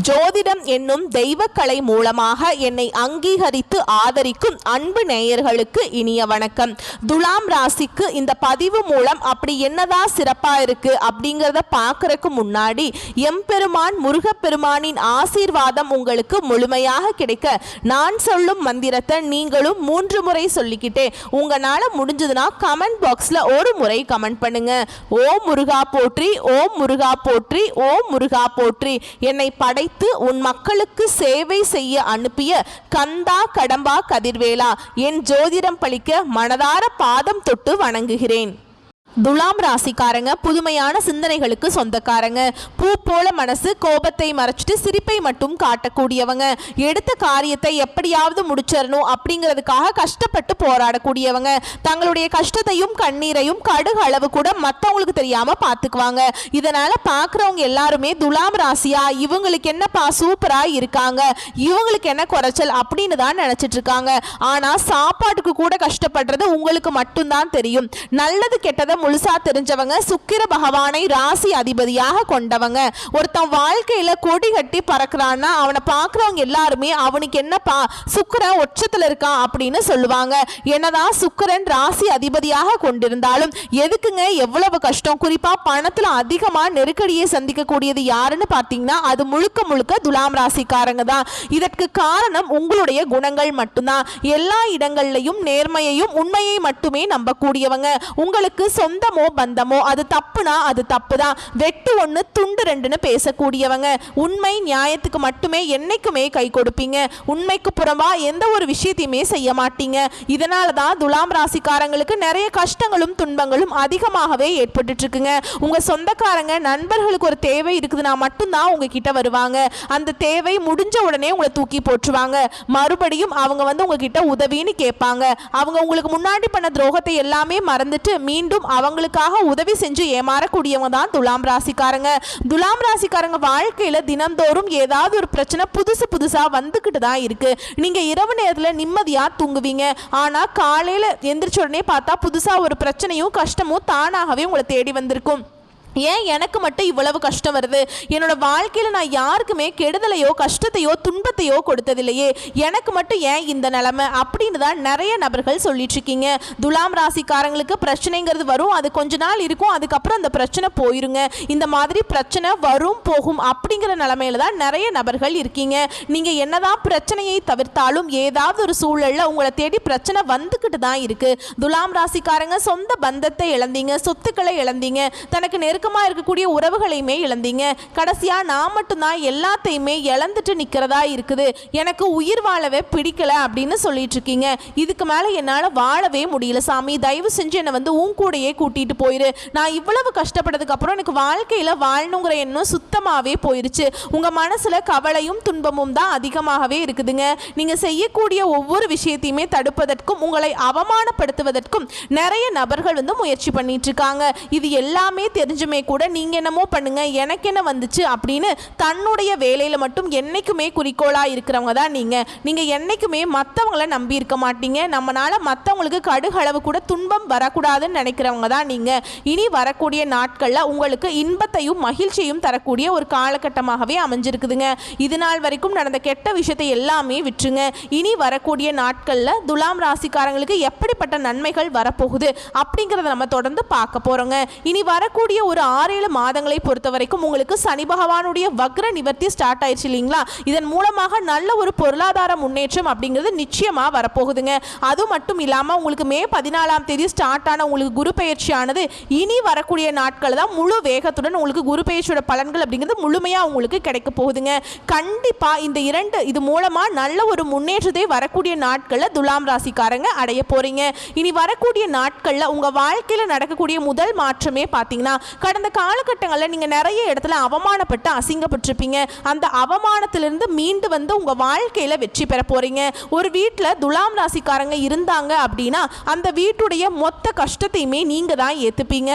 ஜோதிடம் என்னும் தெய்வக்கலை மூலமாக என்னை அங்கீகரித்து ஆதரிக்கும் அன்பு நேயர்களுக்கு இனிய வணக்கம். துலாம் ராசிக்கு இந்த பதிவு மூலம் அப்படி என்னதான் சிறப்பா இருக்கு அப்படிங்கிறத பார்க்கறதுக்கு முன்னாடி எம்பெருமான் முருகப்பெருமானின் ஆசீர்வாதம் உங்களுக்கு முழுமையாக கிடைக்க நான் சொல்லும் மந்திரத்தை நீங்களும் 3 முறை சொல்லிக்கிட்டே உங்களால முடிஞ்சதுன்னா கமெண்ட் பாக்ஸ்ல ஒரு முறை கமெண்ட் பண்ணுங்க. ஓம் முருகா போற்றி, ஓம் முருகா போற்றி, ஓம் முருகா போற்றி. என்னை படைத்து உன் மக்களுக்கு சேவை செய்ய அனுப்பிய கந்தா கடம்பா கதிர்வேலா, என் ஜோதிடம் பழிக்க மனதார பாதம் தொட்டு வணங்குகிறேன். துலாம் ராசிக்காரங்க புதுமையான சிந்தனைகளுக்கு சொந்தக்காரங்க. பூ போல மனசு, கோபத்தை மறைச்சிட்டு சிரிப்பை மட்டும் காட்டக்கூடியவங்க. எடுத்த காரியத்தை எப்படியாவது முடிச்சிடணும் அப்படிங்கிறதுக்காக கஷ்டப்பட்டு போராடக்கூடியவங்க. தங்களுடைய கஷ்டத்தையும் கண்ணீரையும் கடுகு அளவு கூட மற்றவங்களுக்கு தெரியாம பார்த்துக்குவாங்க. இதனால பார்க்குறவங்க எல்லாருமே துலாம் ராசியா, இவங்களுக்கு என்னப்பா சூப்பரா இருக்காங்க, இவங்களுக்கு என்ன குறைச்சல் அப்படின்னு தான் நினைச்சிட்டு இருக்காங்க. ஆனா சாப்பாட்டுக்கு கூட கஷ்டப்படுறது உங்களுக்கு மட்டும்தான் தெரியும். நல்லது கெட்டதை முழுசா தெரிஞ்சவங்க, சுக்கிர பகவானை ராசி அதிபதியாக கொண்டவங்க. ஒருத்தன் வாழ்க்கையில கொடி கட்டி பறக்கிறான்னா அவனை பார்க்குறவங்க எல்லாருமே அவனுக்கு என்னப்பா சுக்கிரன் உச்சத்துல இருக்கான் அப்படின்னு சொல்லுவாங்க. என்னதான் சுக்கிரன் ராசி அதிபதியாக கொண்டிருந்தாலும் எதுக்குங்க எவ்வளவு கஷ்டம்? குறிப்பா பணத்துல அதிகமா நெருக்கடியை சந்திக்கக்கூடியது யாருன்னு பார்த்தீங்கன்னா அது முழுக்க முழுக்க துலாம் ராசிக்காரங்க தான். இதற்கு காரணம் உங்களுடைய குணங்கள் மட்டும்தான். எல்லா இடங்கள்லையும் நேர்மையையும் உண்மையை மட்டுமே நம்பக்கூடியவங்க. உங்களுக்கு சொந்தமோ பந்தமோ அது தப்புனா அது தப்புதான், வெட்டு ஒன்று துண்டு ரெண்டுன்னு பேசக்கூடியவங்க. உண்மை நியாயத்துக்கு மட்டுமே என்னைக்குமே கை கொடுப்பீங்க. உண்மைக்கு புறம்பா எந்த ஒரு விஷயத்தையுமே செய்ய மாட்டீங்க. இதனால தான் துலாம் ராசிக்காரங்களுக்கு நிறைய கஷ்டங்களும் துன்பங்களும் அதிகமாகவே ஏற்பட்டு இருக்குங்க. உங்க சொந்தக்காரங்க நண்பர்களுக்கு ஒரு தேவை இருக்குதுன்னா மட்டும்தான் உங்ககிட்ட வருவாங்க. அந்த தேவை முடிஞ்ச உடனே உங்களை தூக்கி போட்டுருவாங்க. மறுபடியும் அவங்க வந்து உங்ககிட்ட உதவின்னு கேட்பாங்க. அவங்க உங்களுக்கு முன்னாடி பண்ண துரோகத்தை எல்லாமே மறந்துட்டு மீண்டும் அவங்களுக்காக உதவி செஞ்சு ஏமாறக்கூடியவங்க தான் துலாம் ராசிக்காரங்க. துலாம் ராசிக்காரங்க வாழ்க்கையில தினந்தோறும் ஏதாவது ஒரு பிரச்சனை புதுசா வந்துகிட்டு தான் இருக்கு. நீங்க இரவு நேரத்தில் நிம்மதியா தூங்குவீங்க. ஆனா காலையில எந்திரிச்ச உடனே பார்த்தா புதுசா ஒரு பிரச்சனையும் கஷ்டமும் தானாகவே உங்களை தேடி வந்திருக்கும். ஏன் எனக்கு மட்டும் இவ்வளவு கஷ்டம் வருது? என்னோட வாழ்க்கையில் நான் யாருக்குமே கெடுதலையோ கஷ்டத்தையோ துன்பத்தையோ கொடுத்ததில்லையே, எனக்கு மட்டும் ஏன் இந்த நிலைமை அப்படின்னு தான் நிறைய நபர்கள் சொல்லிட்டு இருக்கீங்க. துலாம் ராசிக்காரங்களுக்கு பிரச்சனைங்கிறது வரும், அது கொஞ்ச நாள் இருக்கும், அதுக்கப்புறம் அந்த பிரச்சனை போயிருங்க. இந்த மாதிரி பிரச்சனை வரும் போகும் அப்படிங்கிற நிலைமையில தான் நிறைய நபர்கள் இருக்கீங்க. நீங்க என்னதான் பிரச்சனையை தவிர்த்தாலும் ஏதாவது ஒரு சூழல்ல உங்களை தேடி பிரச்சனை வந்துக்கிட்டு தான் இருக்கு. துலாம் ராசிக்காரங்க சொந்த பந்தத்தை இழந்தீங்க, சொத்துக்களை இழந்தீங்க, தனக்கு இருக்கக்கூடிய உறவுகளையுமே இழந்தீங்க. கடைசியா நான் மட்டும்தான் எல்லாத்தையுமே இழந்துட்டு நிக்கிறதா இருக்குது, எனக்கு உயிர் வாழவே பிடிக்கல அப்படின்னு சொல்லிட்டு இருக்கீங்க. இதுக்கு மேல என்னால வாழவே முடியல சாமி, தயவு செஞ்சு என்னை வந்து உன் கூடையே கூட்டிட்டு போயிரு. நான் இவ்வளவு கஷ்டப்பட்டதுக்கு அப்புறம் எனக்கு வாழ்க்கையில வாழணுங்கிற எண்ணம் சுத்தமாவே போயிருச்சு. உங்க மனசுல கவலையும் துன்பமும் தான் அதிகமாகவே இருக்குதுங்க. நீங்க செய்யக்கூடிய ஒவ்வொரு விஷயத்தையுமே தடுப்பதற்கும் உங்களை அவமானப்படுத்துவதற்கும் நிறைய நபர்கள் வந்து முயற்சி பண்ணிட்டு இருக்காங்க. இது எல்லாமே தெரிஞ்சுமே கூட நீங்க என்னமோ பண்ணுங்க, எனக்கு என்ன வந்துச்சு அப்படின்னு தன்னுடைய வேலையில மட்டும் என்னைக்குமே குறிக்கோளா இருக்கிறவங்க தான் நீங்க என்னைக்குமே மற்றவங்களை நம்பி இருக்க மாட்டீங்க. நம்மளால மற்றவங்களுக்கு கடுகளவு கூட துன்பம் வரக்கூடாதுன்னு நினைக்கிறவங்க தான் நீங்க. இனி வரக்கூடிய நாட்கள்ல உங்களுக்கு இன்பத்தையும் மகிழ்ச்சியையும் தரக்கூடிய ஒரு காலகட்டமாகவே அமைஞ்சிருக்குதுங்க. இது நாள் வரைக்கும் நடந்த கெட்ட விஷயத்தை எல்லாமே விட்டுருங்க. இனி வரக்கூடிய நாட்கள்ல துலாம் ராசிக்காரங்களுக்கு எப்படிப்பட்ட நன்மைகள் வரப்போகுது அப்படிங்கிறத நம்ம தொடர்ந்து பார்க்க போறோங்க. இனி வரக்கூடிய ஒரு 6-7 மாதங்களை பொறுத்த வரைக்கும் உங்களுக்கு சனி பகவானுடைய வக்ர நிவர்த்தி ஸ்டார்ட் ஆயிடுச்சு இல்லைங்களா? இதன் மூலமாக நல்ல ஒரு பொருளாதார முன்னேற்றம் அப்படிங்கிறது நிச்சயமா வரப்போகுதுங்க. அது மட்டும் இல்லாம உங்களுக்கு மே 14ஆம் தேதி ஸ்டார்ட் ஆன உங்களுக்கு குரு பெயர்ச்சியானது இனி வரக்கூடிய நாட்கள் தான் முழு வேகத்துடன் உங்களுக்கு குரு பெயர்ச்சியோட பலன்கள் அப்படிங்கிறது முழுமையா உங்களுக்கு கிடைக்க போகுதுங்க. கண்டிப்பா இது மூலமா நல்ல ஒரு முன்னேற்றத்தை வரக்கூடிய நாட்கள்ல துலாம் ராசிக்காரங்க அடைய போறீங்க. இனி வரக்கூடிய நாட்கள்ல உங்க வாழ்க்கையில நடக்கக்கூடிய முதல் மாற்றமே பார்த்தீங்கன்னா கடந்த காலகட்டங்களில் நீங்கள் நிறைய இடத்துல அவமானப்பட்டு அசிங்கப்பட்டிருப்பீங்க. அந்த அவமானத்திலிருந்து மீண்டு வந்து உங்கள் வாழ்க்கையில் வெற்றி பெற போகிறீங்க. ஒரு வீட்டில் துலாம் ராசிக்காரங்க இருந்தாங்க அப்படின்னா அந்த வீட்டுடைய மொத்த கஷ்டத்தையுமே நீங்கள் தான் ஏற்றுப்பீங்க.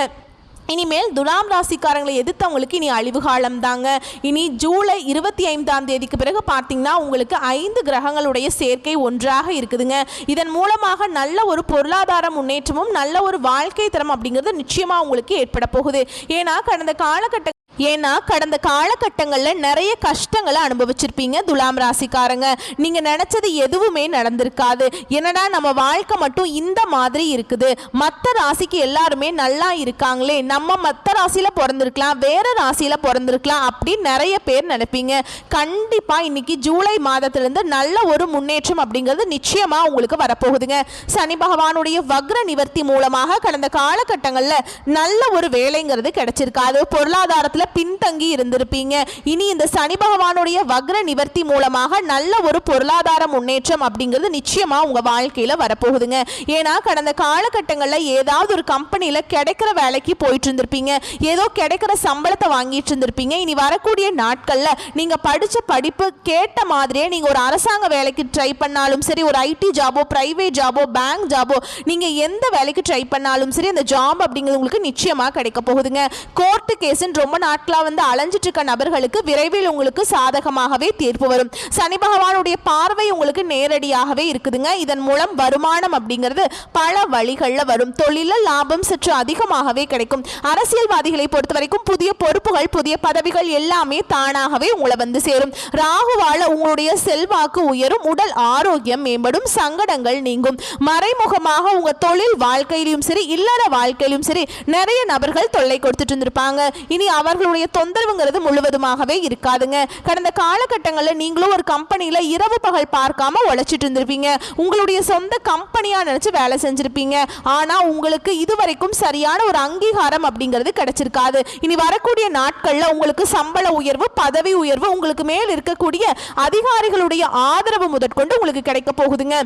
இனிமேல் துலாம் ராசிக்காரங்களை எதிர்த்தவங்களுக்கு இனி அழிவு காலம் தாங்க. இனி ஜூலை 25ஆம் தேதிக்கு பிறகு பார்த்தீங்கன்னா உங்களுக்கு 5 கிரகங்களுடைய சேர்க்கை ஒன்றாக இருக்குதுங்க. இதன் மூலமாக நல்ல ஒரு பொருளாதார முன்னேற்றமும் நல்ல ஒரு வாழ்க்கை தரம் அப்படிங்கிறது நிச்சயமாக உங்களுக்கு ஏற்பட போகுது. ஏன்னா கடந்த காலகட்ட ஏன்னா கடந்த காலகட்டங்களில் நிறைய கஷ்டங்களை அனுபவிச்சிருப்பீங்க துலாம் ராசிக்காரங்க. நீங்கள் நினச்சது எதுவுமே நடந்திருக்காது. என்னடா நம்ம வாழ்க்கை மட்டும் இந்த மாதிரி இருக்குது, மற்ற ராசிக்கு எல்லாருமே நல்லா இருக்காங்களே, நம்ம மற்ற ராசியில் பிறந்திருக்கலாம், வேறு ராசியில் பிறந்திருக்கலாம் அப்படின்னு நிறைய பேர் நினைப்பீங்க. கண்டிப்பாக இன்னைக்கு ஜூலை மாதத்திலிருந்து நல்ல ஒரு முன்னேற்றம் அப்படிங்கிறது நிச்சயமாக உங்களுக்கு வரப்போகுதுங்க. சனி பகவானுடைய வக்ர நிவர்த்தி மூலமாக கடந்த காலகட்டங்களில் நல்ல ஒரு வேலைங்கிறது கிடைச்சிருக்காது. பொருளாதாரத்தில் பின்தங்கி இருந்திருப்பீங்க. இனி இந்த சனி பகவானுடைய வக்ர நிவர்த்தி மூலமாக நல்ல ஒரு பொருளாதார முன்னேற்றம் அப்படிங்கிறது நிச்சயமா உங்க வாழ்க்கையில வரப்போகுதுங்க. ஏன்னா கடந்த காலகட்டங்களில் ஏதாவது ஒரு கம்பெனியில கிடைக்கிற வேலைக்கு போயிட்டு இருந்திருப்பீங்க, ஏதோ கிடைக்கிற சம்பளத்தை வாங்கிட்டு இருந்திருப்பீங்க. இனி வரக்கூடிய நாட்கள்ல நீங்க படிச்ச படிப்பு கேட்ட மாதிரியே நீங்க ஒரு அரசாங்க வேலைக்கு ட்ரை பண்ணாலும் சரி, ஒரு ஐடி ஜாபோ, பிரைவேட் ஜாபோ, பேங்க் ஜாபோ, நீங்க எந்த வேலைக்கு ட்ரை பண்ணாலும் சரி அந்த ஜாப் அப்படிங்கிறது உங்களுக்கு நிச்சயமா கிடைக்க போகுதுங்க. கோர்ட்டு கேஸ்ன்னு ரொம்ப நாட்களா வந்து அலைஞ்சிட்டு இருக்க நபர்களுக்கு விரைவில் உங்களுக்கு சாதகமாகவே தீர்ப்பு வரும். சனி பகவானுடைய பார்வை உங்களுக்கு நேரடியாகவே இருக்குதுங்க. இதன் மூலம் வருமானம் அப்படிங்கிறது பல வழிகளில் வரும். தொழில லாபம் சற்று அதிகமாகவே கிடைக்கும். அரசியல்வாதிகளை பொறுத்த வரைக்கும் புதிய பொறுப்புகள், புதிய பதவிகள் எல்லாமே தானாகவே உங்களை வந்து சேரும். ராகுவால உங்களுடைய செல்வாக்கு உயரும், உடல் ஆரோக்கியம் மேம்படும், சங்கடங்கள் நீங்கும். மறைமுகமாக உங்க தொழில் வாழ்க்கையிலும் சரி, இல்லற வாழ்க்கையிலும் சரி நிறைய நபர்கள் தொல்லை கொடுத்துட்டு இருந்திருப்பாங்க. இனி அவர்களுடைய தொந்தரவுங்கிறது முழுவதுமாகவே இருக்காதுங்க. கடந்த காலகட்டங்களில் நீங்களும் ஒரு கம்பெனியில் இரவு பகல் பார்க்காம உழைச்சிட்டு இருந்திருப்பீங்க. உங்களுடைய சொந்த கம்பெனியாக நினச்சி வேலை செஞ்சிருப்பீங்க. ஆனால் உங்களுக்கு இதுவரைக்கும் சரியான ஒரு அங்கீகாரம் அப்படிங்கிறது கிடைச்சிருக்காது. இனி வரக்கூடிய நாட்களில் உங்களுக்கு சம்பள உயர்வு, பதவி உயர்வு, உங்களுக்கு மேல் இருக்கக்கூடிய அதிகாரிகளுடைய ஆதரவு முதற்கொண்டு உங்களுக்கு கிடைக்க போகுதுங்க.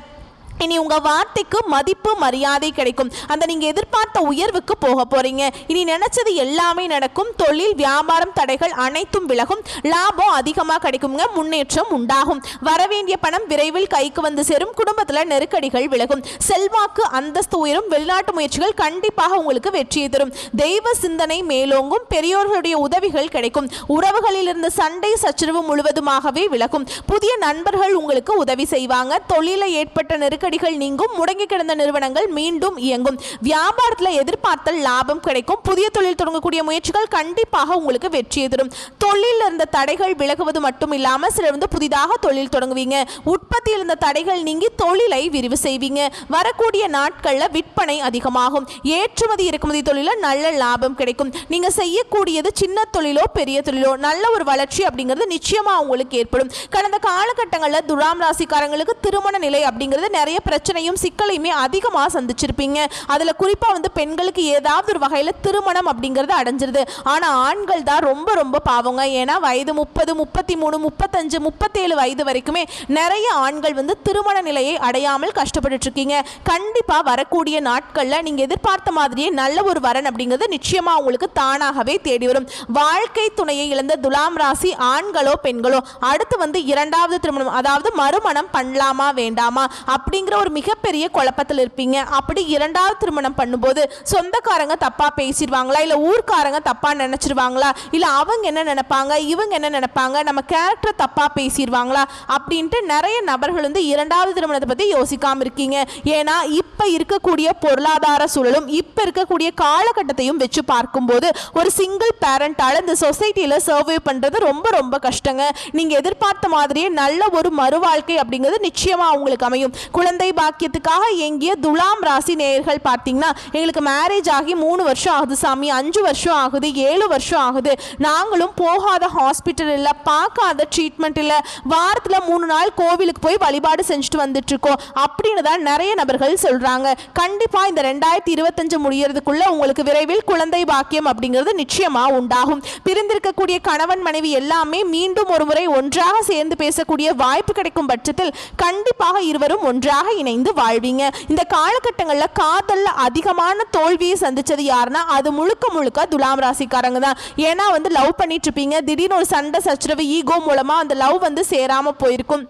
இனி உங்க வார்த்தைக்கு மதிப்பு மரியாதை கிடைக்கும். அந்த நீங்க எதிர்பார்த்த உயர்வுக்கு போக போறீங்க. இனி நினைச்சது எல்லாமே நடக்கும். தொழில் வியாபாரம் தடைகள் அனைத்தும் விலகும். லாபம் அதிகமாக கிடைக்குங்க. முன்னேற்றம் உண்டாகும். வரவேண்டிய பணம் விரைவில் கைக்கு வந்து சேரும். குடும்பத்தில் நெருக்கடிகள் விலகும். செல்வாக்கு அந்தஸ்து உயரும். வெளிநாட்டு முயற்சிகள் கண்டிப்பாக உங்களுக்கு வெற்றியை தரும். தெய்வ சிந்தனை மேலோங்கும். பெரியோர்களுடைய உதவிகள் கிடைக்கும். உறவுகளில் இருந்த சண்டை சச்சரவு முழுவதுமாகவே விலகும். புதிய நண்பர்கள் உங்களுக்கு உதவி செய்வாங்க. தொழிலை ஏற்பட்ட நெருக்கடிகள் நீங்கும். முடங்கி கிடந்த நிறுவனங்கள் மீண்டும் இயங்கும். வியாபாரத்தில் எதிர்பார்த்த லாபம் கிடைக்கும். புதிய தொழில் தொடங்கக்கூடிய முயற்சிகள் கண்டிப்பாக உங்களுக்கு வெற்றியை தரும். தொழிலில் இருந்த தடைகள் விலகுவது மட்டும் இல்லாமல் சிலர் வந்து புதிதாக தொழில் தொடங்குவீங்க. உற்பத்தியில் இருந்த தடைகள் நீங்கி தொழிலை விரிவு செய்வீங்க. வரக்கூடிய நாட்களில் விற்பனை அதிகமாகும். ஏற்றுமதி இறக்குமதி தொழில நல்ல லாபம் கிடைக்கும். நீங்க செய்யக்கூடியது சின்ன தொழிலோ பெரிய தொழிலோ நல்ல ஒரு வளர்ச்சி அப்படிங்கிறது நிச்சயமா உங்களுக்கு ஏற்படும். கடந்த காலகட்டங்களில் துலாம் ராசிக்காரங்களுக்கு திருமண நிலை அப்படிங்கிறது நிறைய பிரச்சனையும் சிக்கலையுமே அதிகமாக சந்திச்சிருப்பீங்க. அதில் குறிப்பாக வந்து பெண்களுக்கு ஏதாவது ஒரு வகையில் திருமணம் அப்படிங்கிறது அடைஞ்சிருது. ஆனால் ஆண்கள் தான் ரொம்ப ரொம்ப பாவங்க. ஏன்னா வயது 30, 33, 35, 37 வயது வரைக்குமே நிறைய ஆண்கள் வந்து திருமண நிலையை அடையாமல் கஷ்டப்பட்டு இருக்கீங்க. கண்டிப்பாக வரக்கூடிய நாட்களில் நீங்கள் எதிர்பார்த்த மாதிரியே நல்ல ஒரு வரன் அப்படிங்கிறது நிச்சயமாக உங்களுக்கு தானாகவே தேடி வரும். வாழ்க்கை துணையை இழந்த துலாம் ராசி ஆண்களோ பெண்களோ அடுத்து வந்து இரண்டாவது திருமணம், அதாவது மறுமணம் பண்ணலாமா வேண்டாமா அப்படிங்கிற ஒரு மிகப்பெரிய குழப்பத்தில் இருப்பீங்க. அப்படி இரண்டாவது திருமணம் பண்ணும்போது சொந்தக்காரங்க தப்பா பேசிடுவாங்களா, இல்ல ஊர்க்காரங்க தப்பா நினைச்சிருவாங்களா, இல்ல அவங்க என்ன நினைப்பாங்க, இவங்க என்ன நினைப்பாங்க, நம்ம கேரக்டர் தப்பா பேசிடுவாங்களா அப்படின்ட்டு நிறைய நபர்கள் வந்து இரண்டாவது திருமணத்தை பத்தி யோசிக்காம இருக்கீங்க. ஏன்னா இப்ப இருக்கக்கூடிய பொருளாதார சூழலும் இப்ப இருக்கக்கூடிய காலகட்டத்தையும் வச்சு பார்க்கும்போது ஒரு சிங்கிள் பேரண்டால இந்த சொசைட்டியில சர்வே பண்றது ரொம்ப ரொம்ப கஷ்டங்க. நீங்க எதிர்பார்த்த மாதிரியே நல்ல ஒரு மறுவாழ்க்கை அப்படிங்கிறது நிச்சயமா உங்களுக்கு அமையும். குழந்தை பாக்கியத்துக்காக எங்கிய துலாம் ராசி நேயர்கள் பார்த்தீங்கன்னா, எங்களுக்கு மேரேஜ் ஆகி 3 வருஷம் ஆகுது சாமி, 5 வருஷம் ஆகுது, 7 வருஷம் ஆகுது, நாங்களும் போகாத ஹாஸ்பிட்டல் இல்லை, பார்க்காத ட்ரீட்மெண்ட் இல்லை, வாரத்தில் 3 நாள் கோவிலுக்கு போய் வழிபாடு செஞ்சுட்டு வந்துட்டு இருக்கோம் அப்படின்னு தான் நிறைய நபர்கள் சொல்றாங்க. கண்டிப்பாக இந்த 2025 முடியறதுக்குள்ள உங்களுக்கு விரைவில் குழந்தை பாக்கியம் அப்படிங்கிறது நிச்சயமா உண்டாகும். பிரிந்திருக்கக்கூடிய கணவன் மனைவி எல்லாமே மீண்டும் ஒரு முறை ஒன்றாக சேர்ந்து பேசக்கூடிய வாய்ப்பு கிடைக்கும் பட்சத்தில் கண்டிப்பாக இருவரும் ஒன்றாக இணைந்து வாழ்வீங்க. இந்த காலகட்டங்களில் காதல்ல அதிகமான தோல்வியை சந்திச்சது யாருன்னா அது முழுக்க முழுக்க துலாம் ராசிக்காரங்க தான். ஏன்னா வந்து லவ் பண்ணிட்டு இருப்பீங்க, திடீர்னு ஒரு சண்டை சச்சரவு ஈகோ மூலமா அந்த லவ் வந்து சேராம போயிருக்கும்.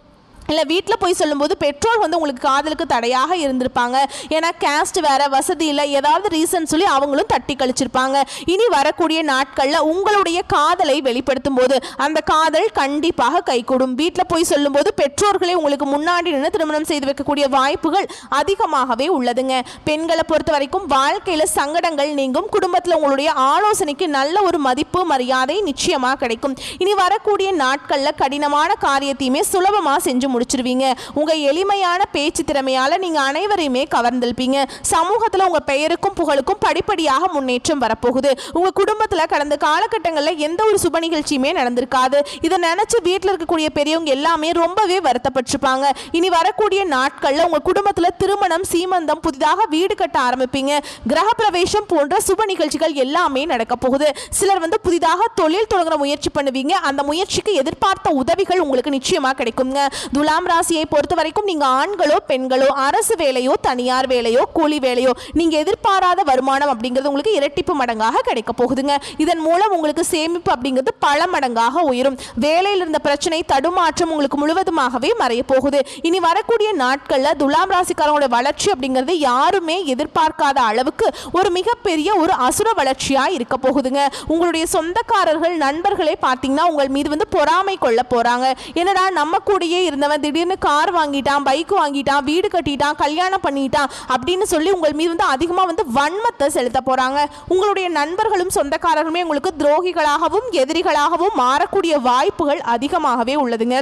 இல்லை வீட்டில் போய் சொல்லும்போது பெற்றோர் வந்து உங்களுக்கு காதலுக்கு தடையாக இருந்திருப்பாங்க. ஏன்னா கேஸ்ட் வேறு, வசதி இல்லை, ஏதாவது ரீசன் சொல்லி அவங்களும் தட்டி கழிச்சிருப்பாங்க. இனி வரக்கூடிய நாட்களில் உங்களுடைய காதலை வெளிப்படுத்தும் போது அந்த காதல் கண்டிப்பாக கைகூடும். வீட்டில் போய் சொல்லும்போது பெற்றோர்களே உங்களுக்கு முன்னாடி நின்று திருமணம் செய்து வைக்கக்கூடிய வாய்ப்புகள் அதிகமாகவே உள்ளதுங்க. பெண்களை பொறுத்த வரைக்கும் வாழ்க்கையில் சங்கடங்கள் நீங்கும். குடும்பத்தில் உங்களுடைய ஆலோசனைக்கு நல்ல ஒரு மதிப்பு மரியாதை நிச்சயமாக கிடைக்கும். இனி வரக்கூடிய நாட்களில் கடினமான காரியத்தையுமே சுலபமாக செஞ்சு முடிச்சிருவீங்க. உங்க எளிமையான பேச்சு திறமையால நீங்க அனைவரையுமே கவர்ந்திருப்பீங்க. சமூகத்துல உங்க பெயருக்கும் புகழுக்கும் படிப்படியாக முன்னேற்றம் வரப்போகுது. உங்க குடும்பத்துல கடந்த காலகட்டங்களில் எந்த ஒரு சுப நிகழ்ச்சியுமே நடந்திருக்காது. இதை நினைச்சு வீட்டில் இருக்கக்கூடிய பெரியவங்க எல்லாமே ரொம்பவே வருத்தப்பட்டிருப்பாங்க. இனி வரக்கூடிய நாட்கள்ல உங்க குடும்பத்துல திருமணம், சீமந்தம், புதிதாக வீடு கட்ட ஆரம்பிப்பீங்க. கிரக பிரவேசம் போன்ற சுப நிகழ்ச்சிகள் எல்லாமே நடக்க போகுது. சிலர் வந்து புதிதாக தொழில் தொடங்குற முயற்சி பண்ணுவீங்க. அந்த முயற்சிக்கு எதிர்பார்த்த உதவிகள் உங்களுக்கு நிச்சயமா கிடைக்குங்க. துலாம் ராசியை பொறுத்த வரைக்கும் நீங்க ஆண்களோ பெண்களோ, அரசு வேலையோ தனியார் வேலையோ கூலி வேலையோ, நீங்க எதிர்பாராத வருமானம் அப்படிங்கிறது உங்களுக்கு இரட்டிப்பு மடங்காக கிடைக்க போகுதுங்க. இதன் மூலம் உங்களுக்கு சேமிப்பு அப்படிங்கிறது பல மடங்காக உயரும். வேலையில் இருந்த பிரச்சனை, தடுமாற்றம் உங்களுக்கு முழுவதுமாகவே மறைய போகுது. இனி வரக்கூடிய நாட்கள்ல துலாம் ராசிக்காரங்களோட வளர்ச்சி அப்படிங்கிறது யாருமே எதிர்பார்க்காத அளவுக்கு ஒரு மிகப்பெரிய ஒரு அசுர வளர்ச்சியா இருக்க போகுதுங்க. உங்களுடைய சொந்தக்காரர்கள், நண்பர்களே பார்த்தீங்கன்னா உங்கள் மீது வந்து பொறாமை கொள்ள போறாங்க. என்னடா நம்ம கூடயே இருந்தவன் திடீர்னு கார் வாங்கிட்டான், பைக் வாங்கிட்டான், வீடு கட்டிட்டான், கல்யாணம் பண்ணிட்டான் அப்படின்னு சொல்லி உங்கள் மீது வந்து அதிகமாக வந்து வன்மத்தை செலுத்த போறாங்க. உங்களுடைய நண்பர்களும் சொந்தக்காரர்களுமே உங்களுக்கு துரோகிகளாகவும் எதிரிகளாகவும் மாறக்கூடிய வாய்ப்புகள் அதிகமாகவே உள்ளதுங்க.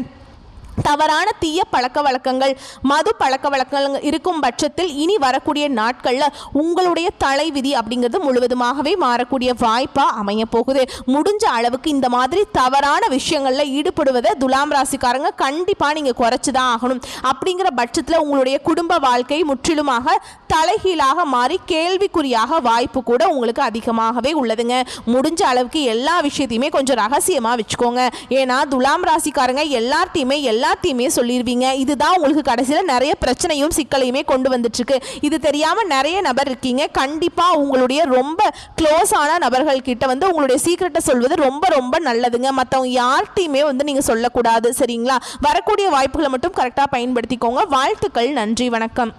தவறான தீய பழக்க வழக்கங்கள், மது பழக்க வழக்கங்கள் இருக்கும் பட்சத்தில் இனி வரக்கூடிய நாட்களில் உங்களுடைய தலைவிதி அப்படிங்கிறது முழுவதுமாகவே மாறக்கூடிய வாய்ப்பாக அமைய போகுது. முடிஞ்ச அளவுக்கு இந்த மாதிரி தவறான விஷயங்களில் ஈடுபடுவதை துலாம் ராசிக்காரங்க கண்டிப்பாக நீங்கள் குறைச்சி தான் ஆகணும். அப்படிங்கிற பட்சத்தில் உங்களுடைய குடும்ப வாழ்க்கை முற்றிலுமாக தலைகீழாக மாறி கேள்விக்குறியாக வாய்ப்பு கூட உங்களுக்கு அதிகமாகவே உள்ளதுங்க. முடிஞ்ச அளவுக்கு எல்லா விஷயத்தையுமே கொஞ்சம் ரகசியமாக வச்சுக்கோங்க. ஏன்னா துலாம் ராசிக்காரங்க எல்லாத்தையுமே சொல்லிடுவீங்க. இதுதான் உங்களுக்கு கடைசியில் நிறைய பிரச்சனையும் சிக்கலையுமே கொண்டு வந்துட்டுருக்கு. இது தெரியாமல் நிறைய நபர் இருக்கீங்க. கண்டிப்பாக உங்களுடைய ரொம்ப க்ளோஸான நபர்கள் கிட்ட வந்து உங்களுடைய சீக்கிரட்டை சொல்வது ரொம்ப ரொம்ப நல்லதுங்க. மற்றவங்க யார்கிட்டையுமே வந்து நீங்கள் சொல்லக்கூடாது. சரிங்களா? வரக்கூடிய வாய்ப்புகளை மட்டும் கரெக்டாக பயன்படுத்திக்கோங்க. வாழ்த்துக்கள். நன்றி. வணக்கம்.